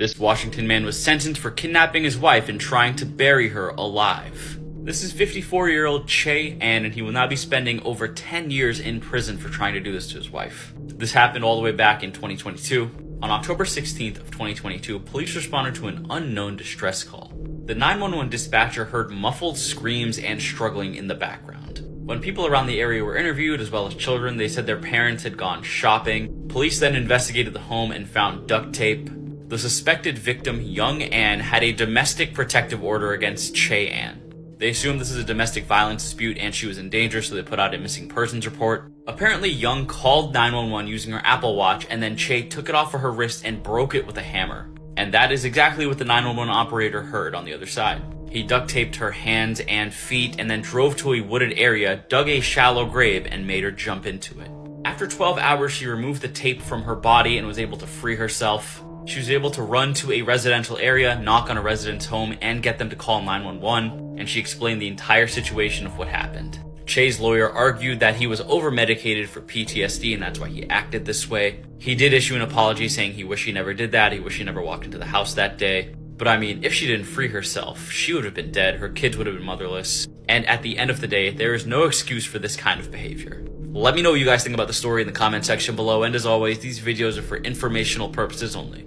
This Washington man was sentenced for kidnapping his wife and trying to bury her alive. This is 54-year-old Che Ann, and he will now be spending over 10 years in prison for trying to do this to his wife. This happened all the way back in 2022. On October 16th of 2022, police responded to an unknown distress call. The 911 dispatcher heard muffled screams and struggling in the background. When people around the area were interviewed, as well as children, they said their parents had gone shopping. Police then investigated the home and found duct tape. The suspected victim, young Ann, had a domestic protective order against Che Ann. They assumed this is a domestic violence dispute and she was in danger, so they put out a missing persons report. Apparently, Young called 911 using her Apple Watch, and then Che took it off of her wrist and broke it with a hammer. And that is exactly what the 911 operator heard on the other side. He duct taped her hands and feet and then drove to a wooded area, dug a shallow grave, and made her jump into it. After 12 hours, she removed the tape from her body and was able to free herself. She was able to run to a residential area, knock on a resident's home, and get them to call 911, and she explained the entire situation of what happened. Che's lawyer argued that he was over-medicated for PTSD and that's why he acted this way. He did issue an apology saying he wished he never did that, he wished he never walked into the house that day. But I mean, if she didn't free herself, she would have been dead, her kids would have been motherless, and at the end of the day, there is no excuse for this kind of behavior. Let me know what you guys think about the story in the comment section below, and as always, these videos are for informational purposes only.